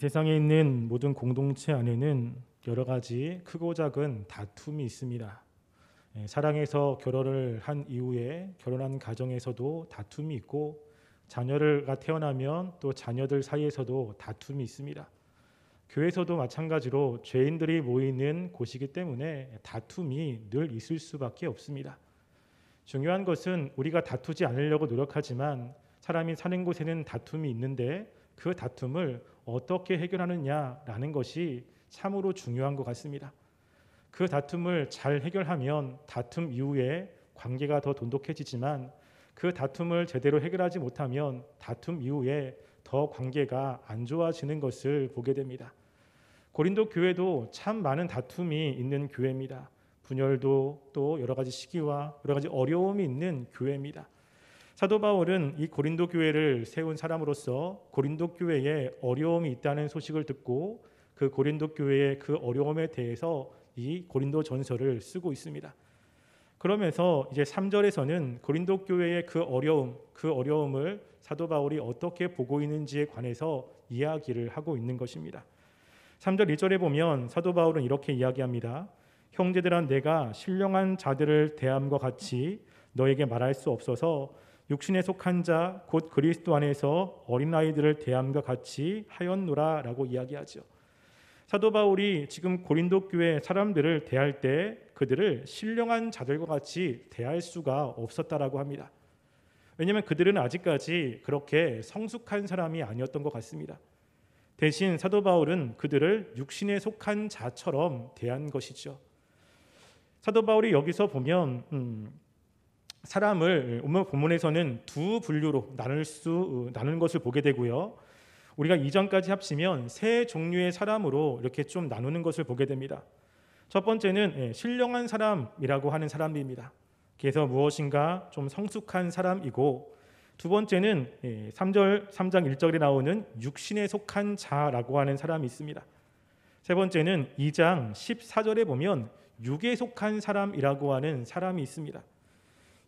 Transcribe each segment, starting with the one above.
세상에 있는 모든 공동체 안에는 여러 가지 크고 작은 다툼이 있습니다. 사랑해서 결혼을 한 이후에 결혼한 가정에서도 다툼이 있고, 자녀가 태어나면 또 자녀들 사이에서도 다툼이 있습니다. 교회에서도 마찬가지로 죄인들이 모이는 곳이기 때문에 다툼이 늘 있을 수밖에 없습니다. 중요한 것은 우리가 다투지 않으려고 노력하지만 사람이 사는 곳에는 다툼이 있는데 그 다툼을 어떻게 해결하느냐라는 것이 참으로 중요한 것 같습니다. 그 다툼을 잘 해결하면 다툼 이후에 관계가 더 돈독해지지만, 그 다툼을 제대로 해결하지 못하면 다툼 이후에 더 관계가 안 좋아지는 것을 보게 됩니다. 고린도 교회도 참 많은 다툼이 있는 교회입니다. 분열도 또 여러 가지 시기와 여러 가지 어려움이 있는 교회입니다. 사도 바울은 이 고린도 교회를 세운 사람으로서 고린도 교회에 어려움이 있다는 소식을 듣고 그 고린도 교회의 그 어려움에 대해서 이 고린도 전서를 쓰고 있습니다. 그러면서 이제 3절에서는 고린도 교회의 그 어려움을 사도 바울이 어떻게 보고 있는지에 관해서 이야기를 하고 있는 것입니다. 3절 2절에 보면 사도 바울은 이렇게 이야기합니다. 형제들아, 내가 신령한 자들을 대함과 같이 너에게 말할 수 없어서 육신에 속한 자 곧 그리스도 안에서 어린아이들을 대함과 같이 하였노라 라고 이야기하죠. 사도 바울이 지금 고린도 교회 사람들을 대할 때 그들을 신령한 자들과 같이 대할 수가 없었다라고 합니다. 왜냐하면 그들은 아직까지 그렇게 성숙한 사람이 아니었던 것 같습니다. 대신 사도 바울은 그들을 육신에 속한 자처럼 대한 것이죠. 사도 바울이 여기서 보면 사람을 오늘 본문에서는 두 분류로 나눈 것을 보게 되고요. 우리가 이전까지 합치면 세 종류의 사람으로 이렇게 좀 나누는 것을 보게 됩니다. 첫 번째는 신령한 사람이라고 하는 사람들입니다. 그래서 무엇인가 좀 성숙한 사람이고, 두 번째는 3장 1절에 나오는 육신에 속한 자라고 하는 사람이 있습니다. 세 번째는 2장 14절에 보면 육에 속한 사람이라고 하는 사람이 있습니다.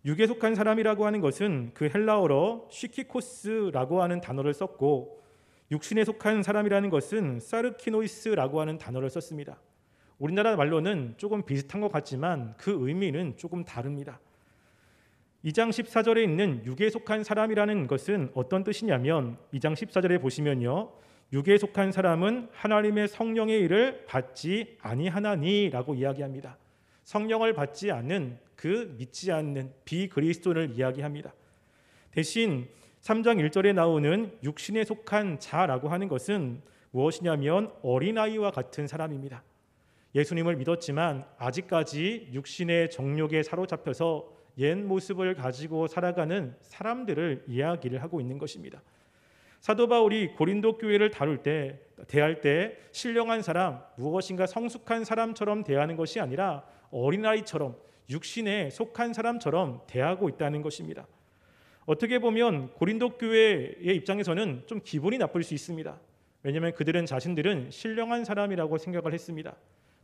육에 속한 사람이라고 하는 것은 그 헬라어로 쉬키코스라고 하는 단어를 썼고, 육신에 속한 사람이라는 것은 사르키노이스라고 하는 단어를 썼습니다. 우리나라 말로는 조금 비슷한 것 같지만 그 의미는 조금 다릅니다. 2장 14절에 있는 육에 속한 사람이라는 것은 어떤 뜻이냐면, 2장 14절에 보시면요, 육에 속한 사람은 하나님의 성령의 일을 받지 아니하나니라고 이야기합니다. 성령을 받지 않는, 그 믿지 않는 비그리스도를 이야기합니다. 대신 3장 1절에 나오는 육신에 속한 자라고 하는 것은 무엇이냐면 어린아이와 같은 사람입니다. 예수님을 믿었지만 아직까지 육신의 정욕에 사로잡혀서 옛 모습을 가지고 살아가는 사람들을 이야기를 하고 있는 것입니다. 사도 바울이 고린도 교회를 대할 때 신령한 사람, 무엇인가 성숙한 사람처럼 대하는 것이 아니라 어린아이처럼 육신에 속한 사람처럼 대하고 있다는 것입니다. 어떻게 보면 고린도 교회의 입장에서는 좀 기분이 나쁠 수 있습니다. 왜냐하면 그들은 자신들은 신령한 사람이라고 생각을 했습니다.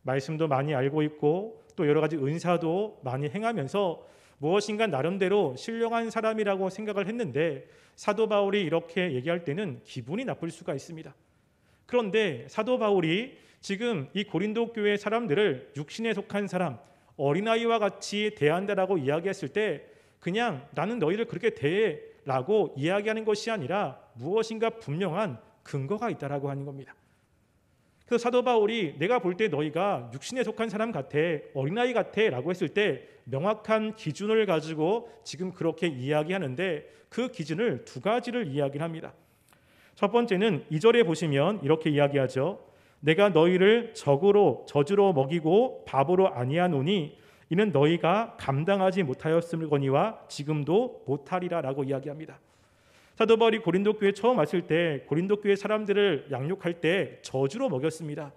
말씀도 많이 알고 있고 또 여러 가지 은사도 많이 행하면서 무엇인가 나름대로 신령한 사람이라고 생각을 했는데, 사도 바울이 이렇게 얘기할 때는 기분이 나쁠 수가 있습니다. 그런데 사도 바울이 지금 이 고린도 교회 사람들을 육신에 속한 사람, 어린아이와 같이 대한다라고 이야기했을 때 그냥 나는 너희를 그렇게 대해라고 이야기하는 것이 아니라 무엇인가 분명한 근거가 있다라고 하는 겁니다. 그래서 사도 바울이 내가 볼 때 너희가 육신에 속한 사람 같아, 어린아이 같아 라고 했을 때 명확한 기준을 가지고 지금 그렇게 이야기하는데, 그 기준을 두 가지를 이야기를 합니다. 첫 번째는 2절에 보시면 이렇게 이야기하죠. 내가 너희를 저주로 먹이고 밥으로 아니하노니 이는 너희가 감당하지 못하였음거니와 지금도 못하리라 라고 이야기합니다. 사도 바울이 고린도 교회 처음 왔을 때 고린도 교회 사람들을 양육할 때 저주로 먹였습니다.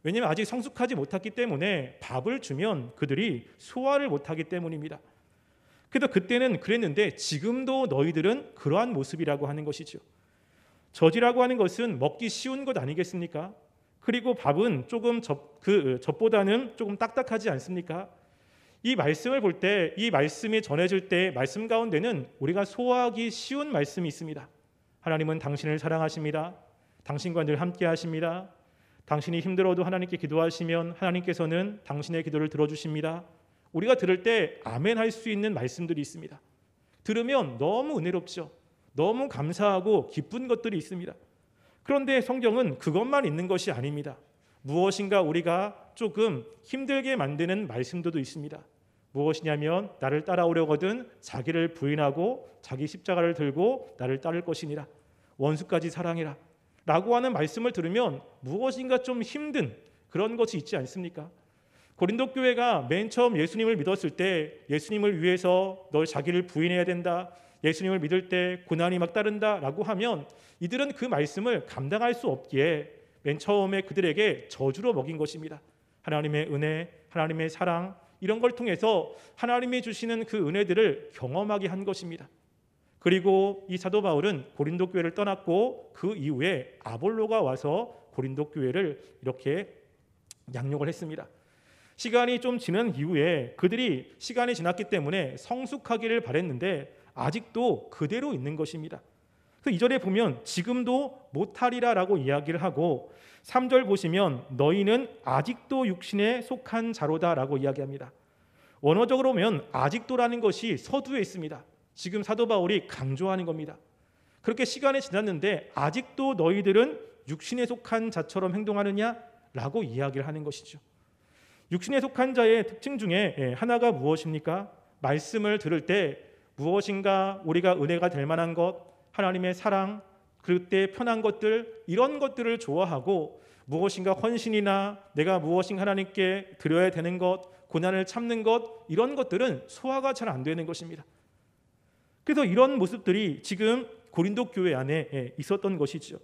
왜냐하면 아직 성숙하지 못했기 때문에 밥을 주면 그들이 소화를 못하기 때문입니다. 그래서 그때는 그랬는데 지금도 너희들은 그러한 모습이라고 하는 것이죠. 젖이라고 하는 것은 먹기 쉬운 것 아니겠습니까? 그리고 밥은 조금 젖보다는 조금 딱딱하지 않습니까? 이 말씀을 볼 때, 이 말씀이 전해질 때 말씀 가운데는 우리가 소화하기 쉬운 말씀이 있습니다. 하나님은 당신을 사랑하십니다. 당신과 늘 함께 하십니다. 당신이 힘들어도 하나님께 기도하시면 하나님께서는 당신의 기도를 들어주십니다. 우리가 들을 때 아멘 할 수 있는 말씀들이 있습니다. 들으면 너무 은혜롭죠. 너무 감사하고 기쁜 것들이 있습니다. 그런데 성경은 그것만 있는 것이 아닙니다. 무엇인가 우리가 조금 힘들게 만드는 말씀들도 있습니다. 무엇이냐면 나를 따라오려거든 자기를 부인하고 자기 십자가를 들고 나를 따를 것이니라. 원수까지 사랑해라 라고 하는 말씀을 들으면 무엇인가 좀 힘든 그런 것이 있지 않습니까? 고린도 교회가 맨 처음 예수님을 믿었을 때 예수님을 위해서 너 자기를 부인해야 된다, 예수님을 믿을 때 고난이 막 따른다 라고 하면 이들은 그 말씀을 감당할 수 없기에 맨 처음에 그들에게 저주로 먹인 것입니다. 하나님의 은혜, 하나님의 사랑 이런 걸 통해서 하나님이 주시는 그 은혜들을 경험하게 한 것입니다. 그리고 이 사도 바울은 고린도 교회를 떠났고 그 이후에 아볼로가 와서 고린도 교회를 이렇게 양육을 했습니다. 시간이 좀 지난 이후에 그들이 시간이 지났기 때문에 성숙하기를 바랬는데 아직도 그대로 있는 것입니다. 그 2절에 보면 지금도 못하리라라고 이야기를 하고 3절 보시면 너희는 아직도 육신에 속한 자로다라고 이야기합니다. 원어적으로 보면 아직도라는 것이 서두에 있습니다. 지금 사도 바울이 강조하는 겁니다. 그렇게 시간이 지났는데 아직도 너희들은 육신에 속한 자처럼 행동하느냐라고 이야기를 하는 것이죠. 육신에 속한 자의 특징 중에 하나가 무엇입니까? 말씀을 들을 때 무엇인가 우리가 은혜가 될 만한 것, 하나님의 사랑, 그때 편한 것들 이런 것들을 좋아하고 무엇인가 헌신이나 내가 무엇인가 하나님께 드려야 되는 것, 고난을 참는 것 이런 것들은 소화가 잘 안 되는 것입니다. 그래서 이런 모습들이 지금 고린도 교회 안에 있었던 것이죠.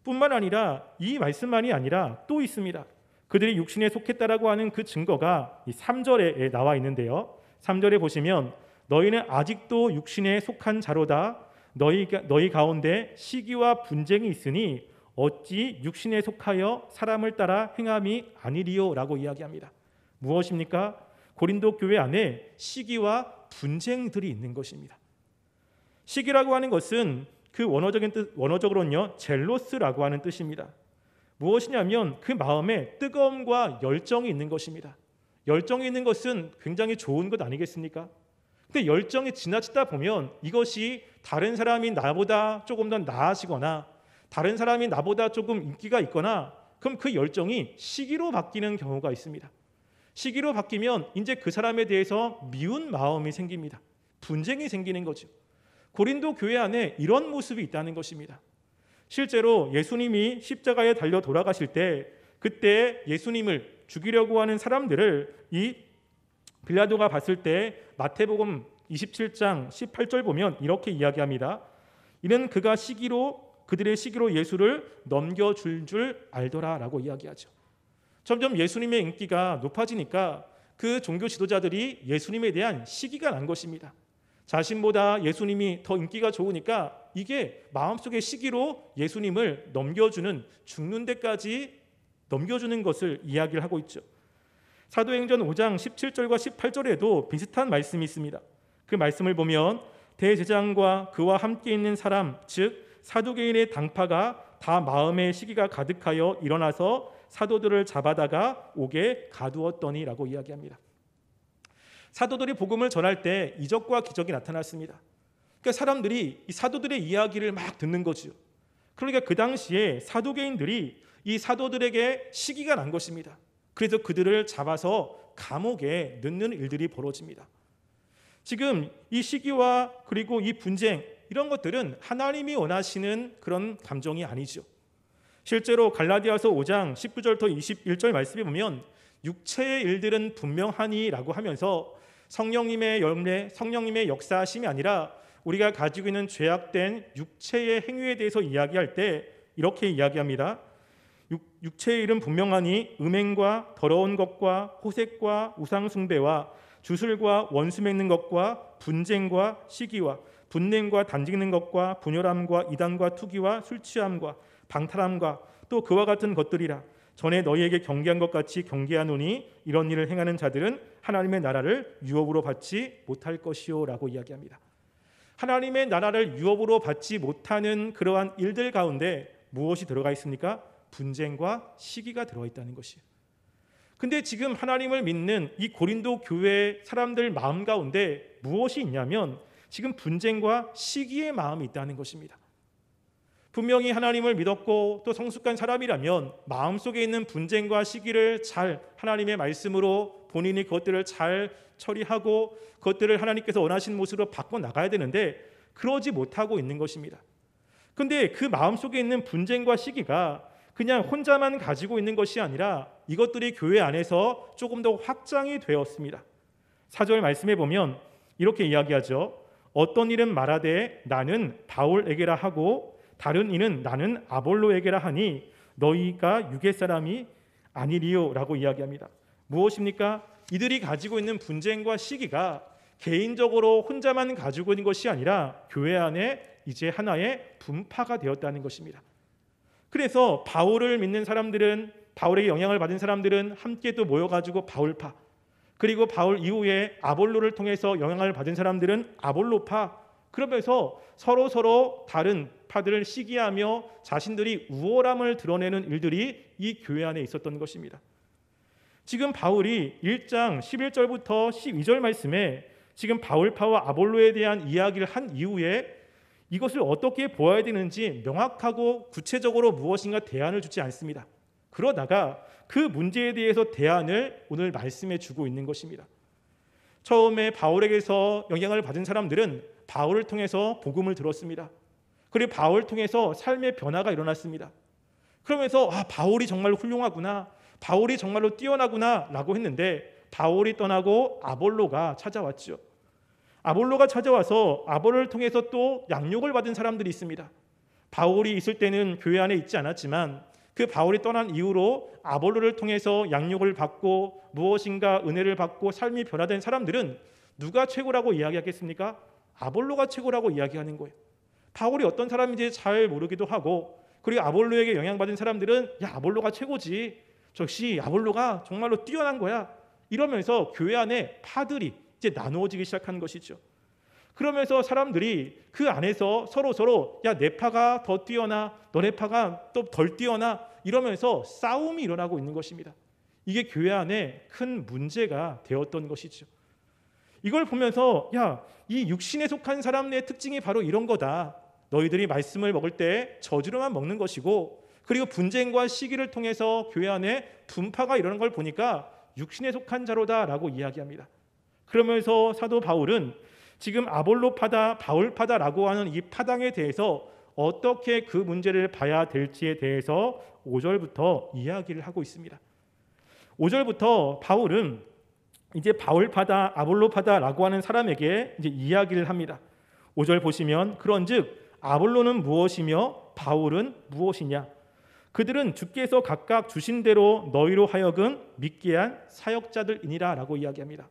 뿐만 아니라 이 말씀만이 아니라 또 있습니다. 그들이 육신에 속했다라고 하는 그 증거가 이 3절에 나와 있는데요. 3절에 보시면 너희는 아직도 육신에 속한 자로다. 너희 가운데 시기와 분쟁이 있으니 어찌 육신에 속하여 사람을 따라 행함이 아니리요라고 이야기합니다. 무엇입니까? 고린도 교회 안에 시기와 분쟁들이 있는 것입니다. 시기라고 하는 것은 그 원어적으로는요 젤로스라고 하는 뜻입니다. 무엇이냐면 그 마음에 뜨거움과 열정이 있는 것입니다. 열정이 있는 것은 굉장히 좋은 것 아니겠습니까? 근데 열정이 지나치다 보면 이것이 다른 사람이 나보다 조금 더 나아지거나 다른 사람이 나보다 조금 인기가 있거나 그럼 그 열정이 시기로 바뀌는 경우가 있습니다. 시기로 바뀌면 이제 그 사람에 대해서 미운 마음이 생깁니다. 분쟁이 생기는 거죠. 고린도 교회 안에 이런 모습이 있다는 것입니다. 실제로 예수님이 십자가에 달려 돌아가실 때 그때 예수님을 죽이려고 하는 사람들을 이 빌라도가 봤을 때 마태복음 27장 18절 보면 이렇게 이야기합니다. 이는 그가 그들의 시기로 예수를 넘겨줄 줄 알더라라고 이야기하죠. 점점 예수님의 인기가 높아지니까 그 종교 지도자들이 예수님에 대한 시기가 난 것입니다. 자신보다 예수님이 더 인기가 좋으니까 이게 마음속의 시기로 예수님을 넘겨주는 죽는 데까지 넘겨주는 것을 이야기를 하고 있죠. 사도행전 5장 17절과 18절에도 비슷한 말씀이 있습니다. 그 말씀을 보면 대제사장과 그와 함께 있는 사람 즉 사두개인의 당파가 다 마음의 시기가 가득하여 일어나서 사도들을 잡아다가 옥에 가두었더니라고 이야기합니다. 사도들이 복음을 전할 때 이적과 기적이 나타났습니다. 그러니까 사람들이 이 사도들의 이야기를 막 듣는 거죠. 그러니까 그 당시에 사두개인들이 이 사도들에게 시기가 난 것입니다. 그래서 그들을 잡아서 감옥에 넣는 일들이 벌어집니다. 지금 이 시기와 그리고 이 분쟁 이런 것들은 하나님이 원하시는 그런 감정이 아니죠. 실제로 갈라디아서 5장 19절부터 21절 말씀에 보면 육체의 일들은 분명하니라고 하면서 성령님의 열매, 성령님의 역사하심이 아니라 우리가 가지고 있는 죄악된 육체의 행위에 대해서 이야기할 때 이렇게 이야기합니다. 육체의 일은 분명하니 음행과 더러운 것과 호색과 우상숭배와 주술과 원수 맺는 것과 분쟁과 시기와 분냄과 단짓는 것과 분열함과 이단과 투기와 술취함과 방탈함과 또 그와 같은 것들이라. 전에 너희에게 경계한 것 같이 경계하노니 이런 일을 행하는 자들은 하나님의 나라를 유업으로 받지 못할 것이요라고 이야기합니다. 하나님의 나라를 유업으로 받지 못하는 그러한 일들 가운데 무엇이 들어가 있습니까? 분쟁과 시기가 들어가 있다는 것이에요. 근데 지금 하나님을 믿는 이 고린도 교회 사람들 마음 가운데 무엇이 있냐면 지금 분쟁과 시기의 마음이 있다는 것입니다. 분명히 하나님을 믿었고 또 성숙한 사람이라면 마음속에 있는 분쟁과 시기를 잘 하나님의 말씀으로 본인이 그것들을 잘 처리하고 그것들을 하나님께서 원하시는 모습으로 바꿔 나가야 되는데 그러지 못하고 있는 것입니다. 그런데 그 마음속에 있는 분쟁과 시기가 그냥 혼자만 가지고 있는 것이 아니라 이것들이 교회 안에서 조금 더 확장이 되었습니다. 4절 말씀해 보면 이렇게 이야기하죠. 어떤 일은 말하되 나는 바울에게라 하고 다른 이는 나는 아볼로에게라 하니 너희가 육의 사람이 아니리요 라고 이야기합니다. 무엇입니까? 이들이 가지고 있는 분쟁과 시기가 개인적으로 혼자만 가지고 있는 것이 아니라 교회 안에 이제 하나의 분파가 되었다는 것입니다. 그래서 바울을 믿는 사람들은, 바울에게 영향을 받은 사람들은 함께 또 모여가지고 바울파, 그리고 바울 이후에 아볼로를 통해서 영향을 받은 사람들은 아볼로파, 그러면서 서로 다른 파들을 시기하며 자신들이 우월함을 드러내는 일들이 이 교회 안에 있었던 것입니다. 지금 바울이 1장 11절부터 12절 말씀에 지금 바울파와 아볼로에 대한 이야기를 한 이후에 이것을 어떻게 보아야 되는지 명확하고 구체적으로 무엇인가 대안을 주지 않습니다. 그러다가 그 문제에 대해서 대안을 오늘 말씀해 주고 있는 것입니다. 처음에 바울에게서 영향을 받은 사람들은 바울을 통해서 복음을 들었습니다. 그리고 바울을 통해서 삶의 변화가 일어났습니다. 그러면서 바울이 정말 훌륭하구나, 바울이 정말로 뛰어나구나 라고 했는데 바울이 떠나고 아볼로가 찾아왔죠. 아볼로가 찾아와서 아볼로를 통해서 또 양육을 받은 사람들이 있습니다. 바울이 있을 때는 교회 안에 있지 않았지만 그 바울이 떠난 이후로 아볼로를 통해서 양육을 받고 무엇인가 은혜를 받고 삶이 변화된 사람들은 누가 최고라고 이야기하겠습니까? 아볼로가 최고라고 이야기하는 거예요. 바울이 어떤 사람인지 잘 모르기도 하고, 그리고 아볼로에게 영향받은 사람들은 아볼로가 최고지, 역시 아볼로가 정말로 뛰어난 거야, 이러면서 교회 안에 파들이 이제 나누어지기 시작한 것이죠. 그러면서 사람들이 그 안에서 서로 내 파가 더 뛰어나, 너네 파가 또 덜 뛰어나, 이러면서 싸움이 일어나고 있는 것입니다. 이게 교회 안에 큰 문제가 되었던 것이죠. 이걸 보면서 이 육신에 속한 사람의 특징이 바로 이런 거다. 너희들이 말씀을 먹을 때 저주로만 먹는 것이고, 그리고 분쟁과 시기를 통해서 교회 안에 분파가 일어나는 걸 보니까 육신에 속한 자로다라고 이야기합니다. 그러면서 사도 바울은 지금 아볼로파다, 바울파다라고 하는 이 파당에 대해서 어떻게 그 문제를 봐야 될지에 대해서 5절부터 이야기를 하고 있습니다. 5절부터 바울은 이제 바울파다, 아볼로파다라고 하는 사람에게 이제 이야기를 합니다. 5절 보시면 그런즉 아볼로는 무엇이며 바울은 무엇이냐? 그들은 주께서 각각 주신 대로 너희로 하여금 믿게 한 사역자들이니라 라고 이야기합니다.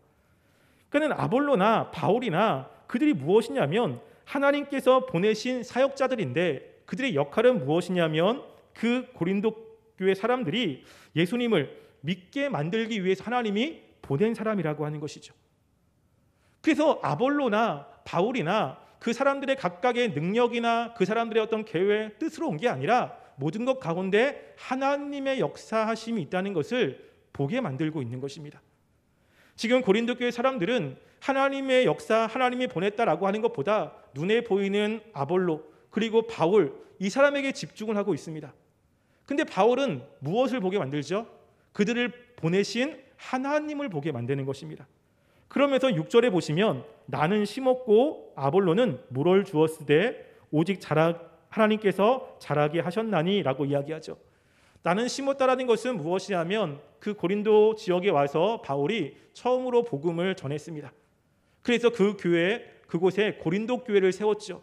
그러니까 아볼로나 바울이나 그들이 무엇이냐면 하나님께서 보내신 사역자들인데, 그들의 역할은 무엇이냐면 그 고린도 교회 사람들이 예수님을 믿게 만들기 위해서 하나님이 보낸 사람이라고 하는 것이죠. 그래서 아볼로나 바울이나 그 사람들의 각각의 능력이나 그 사람들의 어떤 계획, 뜻으로 온 게 아니라 모든 것 가운데 하나님의 역사하심이 있다는 것을 보게 만들고 있는 것입니다. 지금 고린도 교회 사람들은 하나님의 역사, 하나님이 보냈다라고 하는 것보다 눈에 보이는 아볼로 그리고 바울, 이 사람에게 집중을 하고 있습니다. 근데 바울은 무엇을 보게 만들죠? 그들을 보내신 하나님을 보게 만드는 것입니다. 그러면서 6절에 보시면 나는 심었고 아볼로는 물을 주었으되 오직 하나님께서 자라게 하셨나니 라고 이야기하죠. 나는 심었다라는 것은 무엇이냐면 그 고린도 지역에 와서 바울이 처음으로 복음을 전했습니다. 그래서 그 교회, 그곳에 고린도 교회를 세웠죠.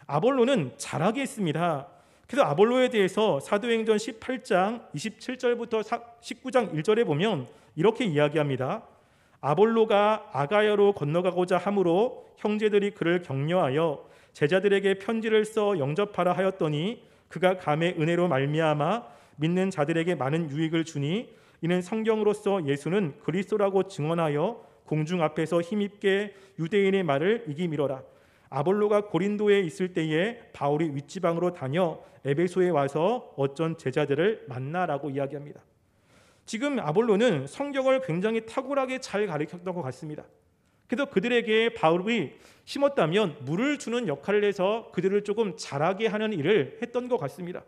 아볼로는 자라게 했습니다. 그래서 아볼로에 대해서 사도행전 18장 27절부터 19장 1절에 보면 이렇게 이야기합니다. 아볼로가 아가야로 건너가고자 함으로 형제들이 그를 격려하여 제자들에게 편지를 써 영접하라 하였더니 그가 감의 은혜로 말미암아 믿는 자들에게 많은 유익을 주니 이는 성경으로서 예수는 그리스도라고 증언하여 공중 앞에서 힘있게 유대인의 말을 이기미러라. 아볼로가 고린도에 있을 때에 바울이 윗지방으로 다녀 에베소에 와서 어쩐 제자들을 만나라고 이야기합니다. 지금 아볼로는 성경을 굉장히 탁월하게 잘 가르쳤던 것 같습니다. 그래서 그들에게 바울이 심었다면 물을 주는 역할을 해서 그들을 조금 자라게 하는 일을 했던 것 같습니다.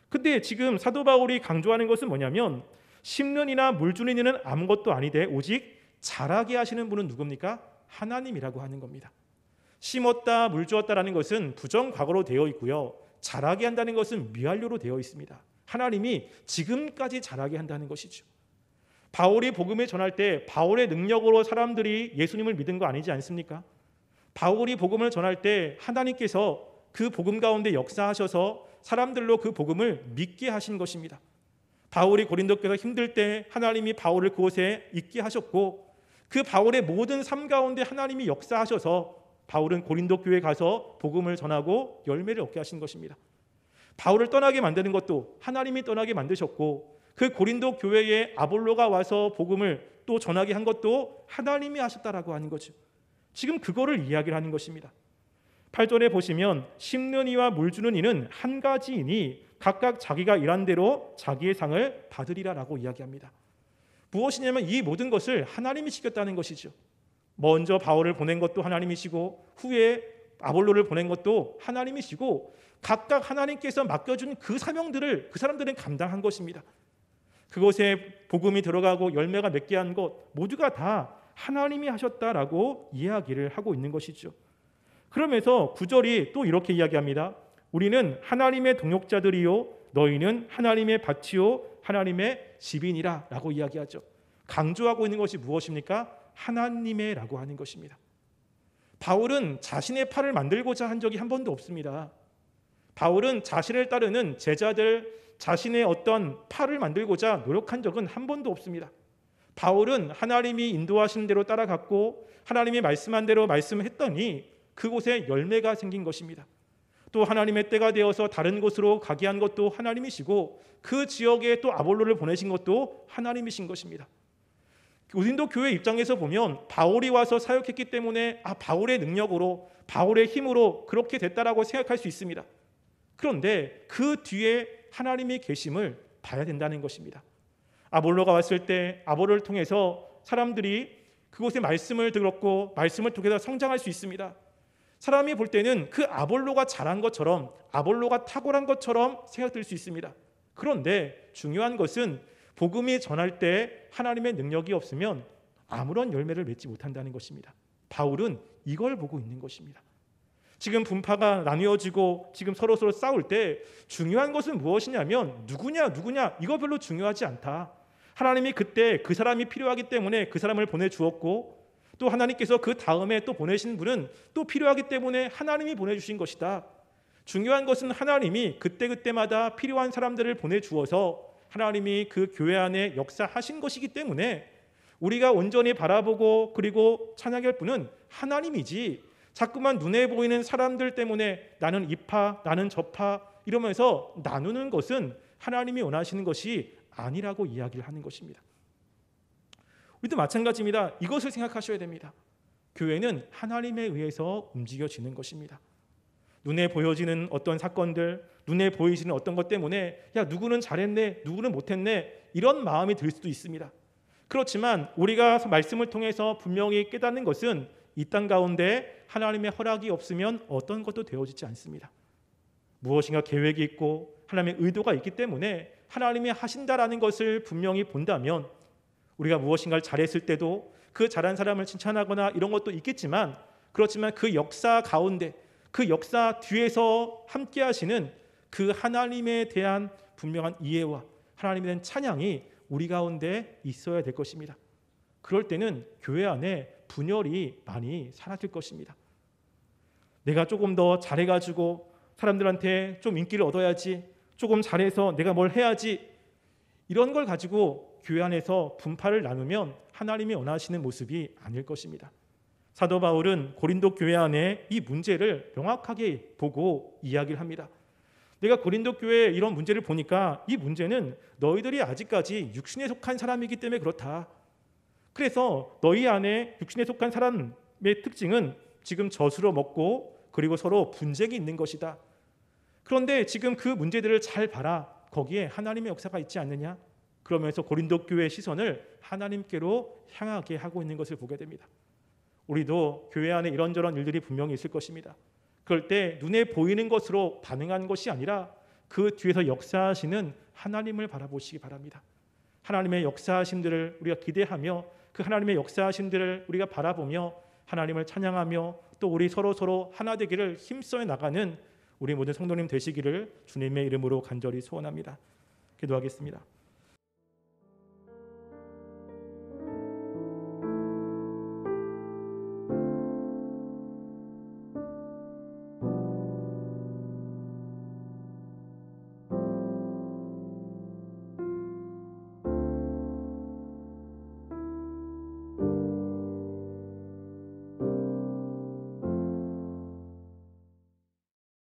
근데 지금 사도 바울이 강조하는 것은 뭐냐면 심는 이나 물 주는 이는 아무것도 아니되 오직 자라게 하시는 분은 누굽니까? 하나님이라고 하는 겁니다. 심었다 물 주었다라는 것은 부정과거로 되어 있고요, 자라게 한다는 것은 미완료로 되어 있습니다. 하나님이 지금까지 자라게 한다는 것이죠. 바울이 복음을 전할 때 바울의 능력으로 사람들이 예수님을 믿은 거 아니지 않습니까? 바울이 복음을 전할 때 하나님께서 그 복음 가운데 역사하셔서 사람들로 그 복음을 믿게 하신 것입니다. 바울이 고린도 교회가 힘들 때 하나님이 바울을 그곳에 있게 하셨고, 그 바울의 모든 삶 가운데 하나님이 역사하셔서 바울은 고린도 교회에 가서 복음을 전하고 열매를 얻게 하신 것입니다. 바울을 떠나게 만드는 것도 하나님이 떠나게 만드셨고, 그 고린도 교회에 아볼로가 와서 복음을 또 전하게 한 것도 하나님이 하셨다라고 하는 거죠. 지금 그거를 이야기를 하는 것입니다. 8절에 보시면 심는 이와 물 주는 이는 한 가지이니 각각 자기가 일한 대로 자기의 상을 받으리라라고 이야기합니다. 무엇이냐면 이 모든 것을 하나님이 시켰다는 것이죠. 먼저 바울을 보낸 것도 하나님이시고 후에 아볼로를 보낸 것도 하나님이시고, 각각 하나님께서 맡겨준 그 사명들을 그 사람들은 감당한 것입니다. 그곳에 복음이 들어가고 열매가 맺게 한 것 모두가 다 하나님이 하셨다라고 이야기를 하고 있는 것이죠. 그러면서 9절이 또 이렇게 이야기합니다. 우리는 하나님의 동역자들이요 너희는 하나님의 밭이요 하나님의 집이니라 라고 이야기하죠. 강조하고 있는 것이 무엇입니까? 하나님의 라고 하는 것입니다. 바울은 자신의 팔을 만들고자 한 적이 한 번도 없습니다. 바울은 자신을 따르는 제자들 자신의 어떤 팔을 만들고자 노력한 적은 한 번도 없습니다. 바울은 하나님이 인도하신 대로 따라갔고 하나님이 말씀한 대로 말씀했더니 그곳에 열매가 생긴 것입니다. 또 하나님의 때가 되어서 다른 곳으로 가게 한 것도 하나님이시고 그 지역에 또 아볼로를 보내신 것도 하나님이신 것입니다. 고린도 교회 입장에서 보면 바울이 와서 사역했기 때문에 바울의 능력으로 바울의 힘으로 그렇게 됐다라고 생각할 수 있습니다. 그런데 그 뒤에 하나님의 계심을 봐야 된다는 것입니다. 아볼로가 왔을 때 아볼로를 통해서 사람들이 그곳에 말씀을 들었고 말씀을 통해서 성장할 수 있습니다. 사람이 볼 때는 그 아볼로가 잘한 것처럼 아볼로가 탁월한 것처럼 생각될 수 있습니다. 그런데 중요한 것은 복음이 전할 때 하나님의 능력이 없으면 아무런 열매를 맺지 못한다는 것입니다. 바울은 이걸 보고 있는 것입니다. 지금 분파가 나뉘어지고 지금 서로 싸울 때 중요한 것은 무엇이냐면 누구냐 이거 별로 중요하지 않다. 하나님이 그때 그 사람이 필요하기 때문에 그 사람을 보내주었고 또 하나님께서 그 다음에 또 보내신 분은 또 필요하기 때문에 하나님이 보내주신 것이다. 중요한 것은 하나님이 그때마다 필요한 사람들을 보내주어서 하나님이 그 교회 안에 역사하신 것이기 때문에 우리가 온전히 바라보고 그리고 찬양할 분은 하나님이지 자꾸만 눈에 보이는 사람들 때문에 나는 이파 나는 저파 이러면서 나누는 것은 하나님이 원하시는 것이 아니라고 이야기를 하는 것입니다. 우리도 마찬가지입니다. 이것을 생각하셔야 됩니다. 교회는 하나님에 의해서 움직여지는 것입니다. 눈에 보여지는 어떤 사건들, 눈에 보이시는 어떤 것 때문에 누구는 잘했네, 누구는 못했네 이런 마음이 들 수도 있습니다. 그렇지만 우리가 말씀을 통해서 분명히 깨닫는 것은 이 땅 가운데 하나님의 허락이 없으면 어떤 것도 되어지지 않습니다. 무엇인가 계획이 있고 하나님의 의도가 있기 때문에 하나님이 하신다라는 것을 분명히 본다면 우리가 무엇인가를 잘했을 때도 그 잘한 사람을 칭찬하거나 이런 것도 있겠지만 그렇지만 그 역사 가운데 그 역사 뒤에서 함께 하시는 그 하나님에 대한 분명한 이해와 하나님에 대한 찬양이 우리 가운데 있어야 될 것입니다. 그럴 때는 교회 안에 분열이 많이 사라질 것입니다. 내가 조금 더 잘해가지고 사람들한테 좀 인기를 얻어야지, 조금 잘해서 내가 뭘 해야지 이런 걸 가지고 교회 안에서 분파를 나누면 하나님이 원하시는 모습이 아닐 것입니다. 사도 바울은 고린도 교회 안에 이 문제를 명확하게 보고 이야기를 합니다. 내가 고린도 교회에 이런 문제를 보니까 이 문제는 너희들이 아직까지 육신에 속한 사람이기 때문에 그렇다. 그래서 너희 안에 육신에 속한 사람의 특징은 지금 젖으로 먹고 그리고 서로 분쟁이 있는 것이다. 그런데 지금 그 문제들을 잘 봐라. 거기에 하나님의 역사가 있지 않느냐? 그러면서 고린도 교회의 시선을 하나님께로 향하게 하고 있는 것을 보게 됩니다. 우리도 교회 안에 이런저런 일들이 분명히 있을 것입니다. 그럴 때 눈에 보이는 것으로 반응하는 것이 아니라 그 뒤에서 역사하시는 하나님을 바라보시기 바랍니다. 하나님의 역사하심들을 우리가 기대하며 그 하나님의 역사하심들을 우리가 바라보며 하나님을 찬양하며 또 우리 서로 하나 되기를 힘써 나가는 우리 모든 성도님 되시기를 주님의 이름으로 간절히 소원합니다. 기도하겠습니다.